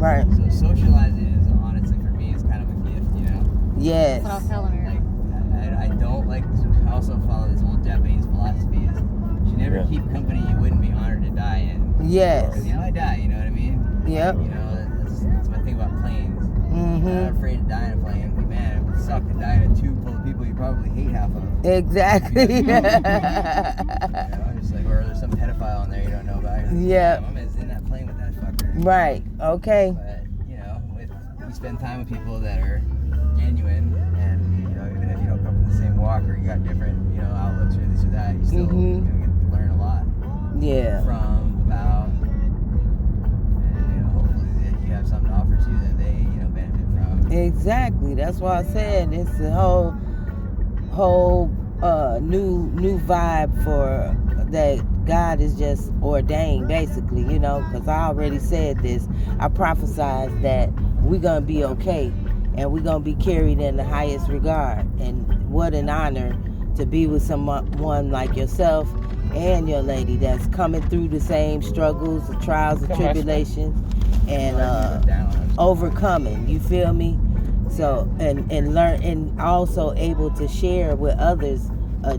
Right. So socializing is honestly for me is kind of a gift, you know. Yes. That's what I was telling her. Like I don't like. I also follow this whole Japanese philosophy: is you never keep company you wouldn't be honored to die in. Yes. Because you might die. You know what I mean? Yep. You know, that's my thing about planes. Mm-hmm. I'm not afraid to die in a plane, but man, it would suck to die in a tube full of people you probably hate half of. Exactly. You know, just like, or there's some pedophile in there you don't know about. Yeah. I'm in that plane with that fucker. Right. Okay. But you know, we spend time with people that are genuine, and you know, even if you don't come from the same walk or you got different, you know, outlooks or this or that, you still you know, get to learn a lot. Yeah. From about, and you know, hopefully that you have something to offer too that they you know benefit from. Exactly. That's why I said it's the whole new vibe for that God is just ordained, basically, you know, because I already said this. I prophesied that we're going to be okay and we're going to be carried in the highest regard. And what an honor to be with someone like yourself and your lady that's coming through the same struggles, the trials, the tribulations, and overcoming. You feel me? So and learn, and also able to share with others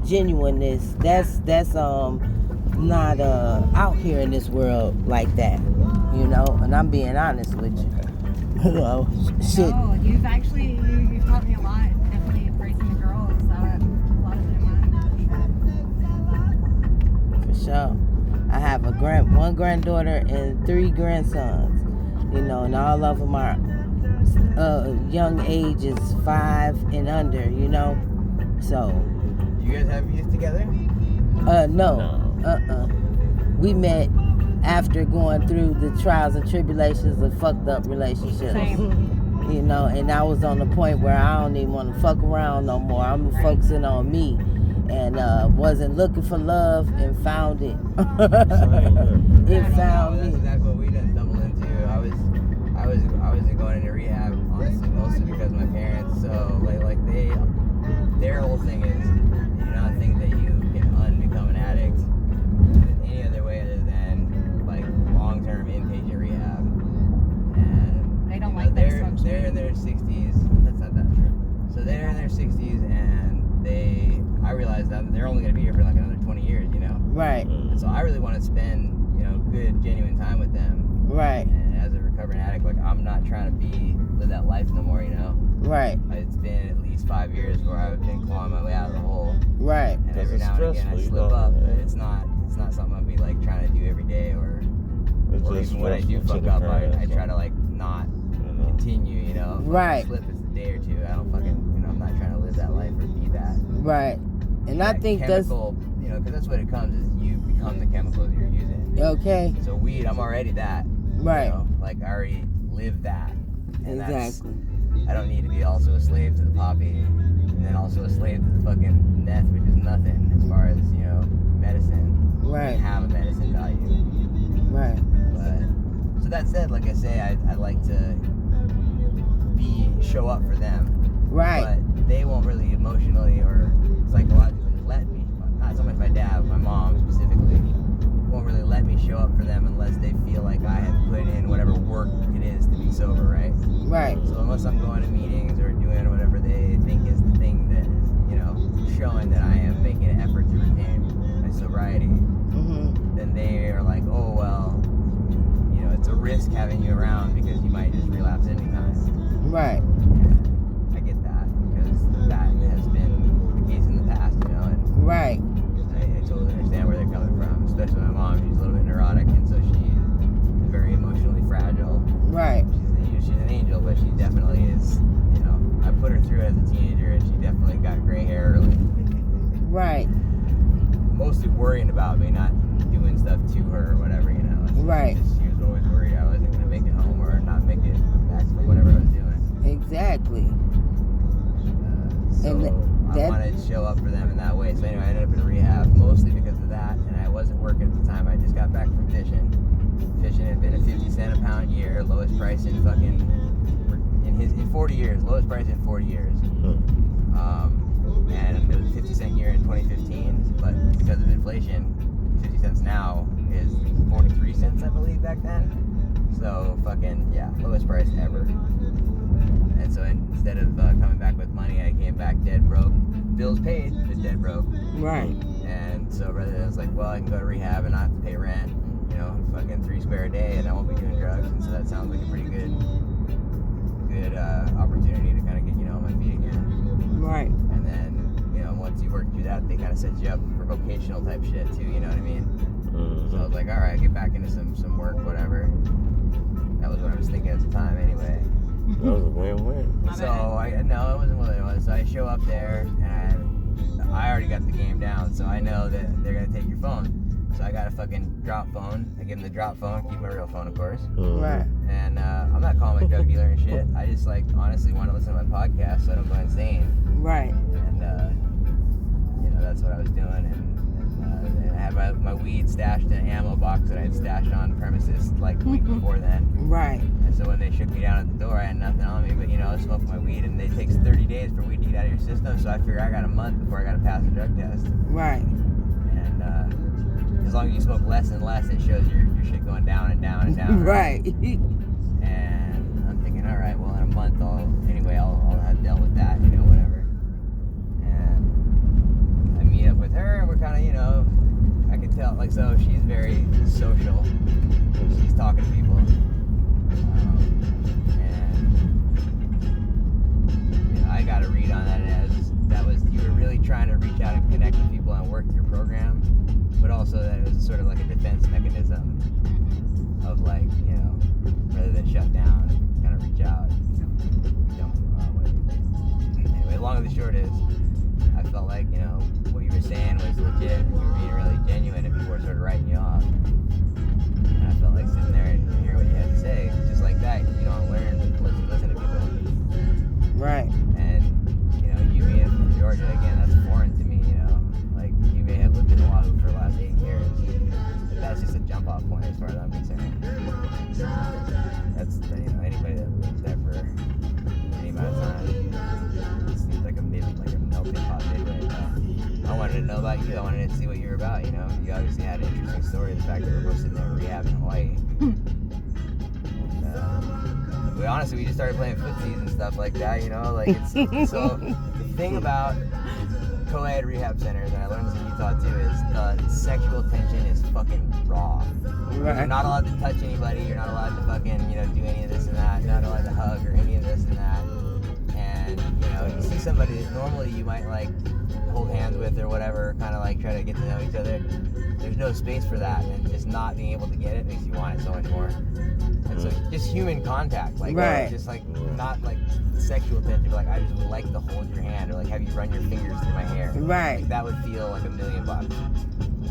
genuineness that's not out here in this world like that, you know. And I'm being honest with you. You know, shit. No, you've taught me a lot. Definitely embracing the girls. A lot of it in For sure. I have one granddaughter and 3 grandsons, you know, and all of them are young ages 5 and under, you know. So you guys have youth together? No. We met after going through the trials and tribulations of fucked up relationships. Same. You know, and I was on the point where I don't even want to fuck around no more. I'm focusing on me, and wasn't looking for love and found it. It found me. That's exactly what we done stumbled into. I was going into rehab honestly mostly because of my parents. So like their whole thing is do not think that you can unbecome an addict any other way other than like long-term inpatient rehab. And they don't you know, like they're in their 60s. That's not that true. So they're in their 60s, and I realized that they're only going to be here for like another 20 years, you know. Right. And so I really want to spend good genuine time with them. Right. And as a recovering addict, like I'm not trying to live that life no more, you know. Right. It's been at least 5 years where I've been clawing my way out of the hole. Right. And every now and again I slip up, but it's not something I'll be like trying to do every day, or even when I do fuck up, I try to like not continue, you know. If right. I slip, it's a day or two. I don't fucking, I'm not trying to live that life or be that. Right. And I think chemical, that's, because that's what it comes is you become the chemicals you're using. Okay. So weed, I'm already that. Right. You know? Like I already live that. And exactly. I don't need to be also a slave to the poppy, and then also a slave to the fucking meth, which is nothing as far as medicine. Right. Have a medicine value. Right. But so that said, like I say, I like to show up for them. Right. But they won't really emotionally or psychologically let me. Not so much my dad, my mom specifically, won't really let me show up for them unless they feel like I have put in whatever work it is to be sober, right? Right. So unless I'm going to meetings or doing whatever they think is the thing that is, showing that I am making an effort to retain my sobriety, then they are like, oh, well, it's a risk having you around because you might just relapse anytime. Right. And I get that because that has been the case in the past, and right. I totally understand where they're coming from, especially my mom. She's a little bit neurotic, and so she's very emotionally fragile. Right. She's an angel, but she definitely is, I put her through as a teenager, and she definitely got gray hair early. Right. Mostly worrying about me not doing stuff to her or whatever, Right. She was always worried I wasn't going to make it home or not make it back to whatever I was doing. Exactly. So I wanted to show up for them in that way. So anyway, I ended up in rehab mostly because of that, and I wasn't working at the time. I just got back from fishing. Fishing had been a 50 cent a pound year, lowest price in 40 years, lowest price in 40 years. And it was a 50 cent year in 2015, but because of inflation, 50 cents now is 43 cents, I believe, back then. So fucking yeah, lowest price ever. And so instead of coming back with money, I came back dead broke. Bills paid, but dead broke. Right. And so rather than, I was like, well, I can go to rehab and not have to pay rent, you know, fucking $3 square a day, and I won't be doing drugs. And so that sounds like a pretty good opportunity to kind of get, you know, on my feet again. Right. And then, you know, once you work through that, they kind of set you up for vocational type shit too, you know what I mean? So I was like, all right, get back into some work, whatever. That was what I was thinking at the time anyway. That was a win-win. So no, it wasn't what it was. So I show up there and I already got the game down, so I know that they're gonna take your phone. So I got a fucking drop phone. I give them the drop phone, keep my real phone, of course. Right. And I'm not calling my drug dealer and shit. I just like honestly want to listen to my podcast so I don't go insane. Right. And you know, that's what I was doing. And I had my weed stashed in an ammo box that I had stashed on premises like the week before then. Right. And so when they shook me down at the door, I had nothing on me, but you know, I was smoking my weed, and it takes 30 days for weed to get out of your system, so I figured I got a month before I got to pass the drug test. Right. And as long as you smoke less and less, it shows your shit going down and down and down. Right. And I'm thinking, all right, well, in a month, I'll have dealt with that, you know, whatever. And I meet up with her, and we're kind of, you know, I can tell, like, so she's very social. She's talking to people. And you know, I got a read on that as you were really trying to reach out and connect with people and work your program, but also that it was sort of like a defense mechanism of like, you know, rather than shut down, kind of reach out. Anyway, long and the short is, I felt like, you know, what you were saying was legit, and you were being really genuine, and people were sort of writing you off. And I felt like sitting there and hearing what you had to say, just like that. You don't learn unless you listen to people. Right. And, you know, you being from Georgia, again, that's foreign to me, you know. Like, you may have lived in Oahu for the last 8 years. But that's just a jump off point as far as I'm concerned. That's, you know, anybody that lives there for any amount of time, it seems like a melting pot midway. I wanted to know about you. I wanted to see what you were about, you know. You obviously had an interesting story, the fact that we're both sitting there in rehab in Hawaii. But honestly, we just started playing footsies and stuff like that, you know. Like, it's so the thing about co-ed rehab centers, and I learned this in Utah too, is sexual tension is fucking raw. Right. You're not allowed to touch anybody. You're not allowed to fucking, you know, do any of this and that. You're not allowed to hug or any of this and that. And you know, you see somebody that normally you might like hold hands with or whatever, kind of like try to get to know each other. There's no space for that, and just not being able to get it makes you want it so much more. And so just human contact, like right. Just like not like sexual tension, but like I just would like to hold your hand or like have you run your fingers through my hair. Right. Like, that would feel like $1 million.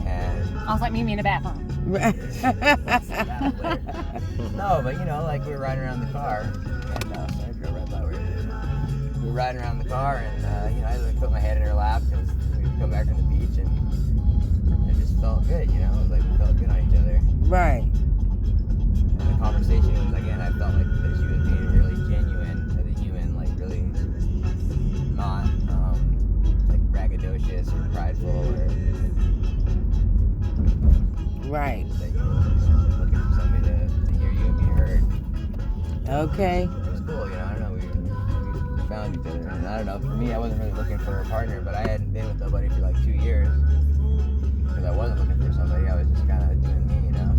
And I was like, meet me in the bathroom. Right. no, but you know, like we were riding around the car, and sorry, I drove right by where we were riding around the car, and you know, I like put my head in her lap because we would come back from the beach, and it just felt good, you know. It was like we felt good on each other. Right. And the conversation was, again, I felt like that she was being really genuine as a human, like really not like braggadocious or prideful or right. Just that you were just looking for somebody to hear you and be heard. Okay. It was cool, you know. I don't know, we found each other, and I don't know. For me, I wasn't really looking for a partner, but I hadn't been with nobody for like 2 years because I wasn't looking for somebody. I was just kind of doing me, you know.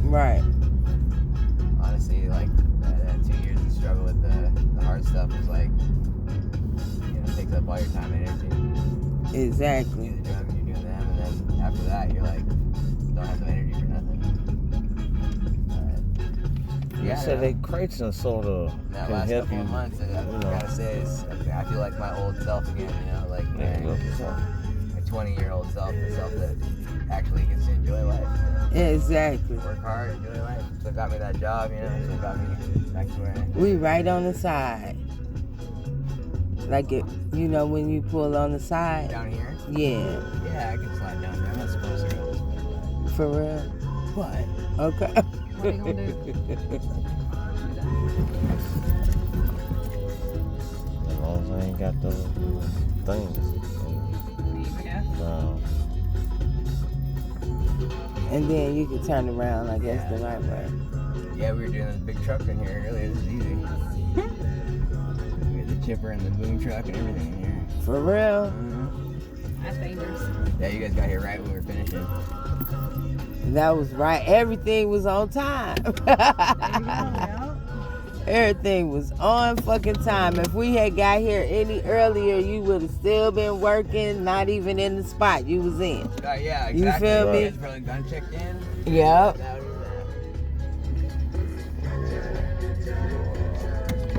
Right. Honestly, like that 2 years of struggle with the hard stuff was like, you know, takes up all your time and energy. Exactly. You do the drugs, you're doing them, and then after that, you're like, don't have no energy for nothing. You said they crates and sort of that can last help couple you. of months, I gotta say, I feel like my old self again, you know, like my 20-year-old self, the self that actually gets to enjoy life. You know? Exactly. Work hard, enjoy life. So it got me that job, you know, so it got me back to where I am. We right on the side. Like it, you know, when you pull on the side. Down here? Yeah. Yeah, I can slide down there. I'm not supposed to go this way, but... For real. What? Okay. What are you gonna do? As long as I ain't got those things. I guess. And then you can turn around, I guess, the right way. Yeah, we were doing this big truck in here earlier. This is easy. We had the chipper and the boom truck and everything in here. For real. That's dangerous. Yeah, you guys got here right when we were finishing. That was right. Everything was on time. There you go. Yeah. Everything was on fucking time. If we had got here any earlier, you would have still been working, not even in the spot you was in. Yeah, exactly. You feel me? You guys probably gun checked in. Yep. That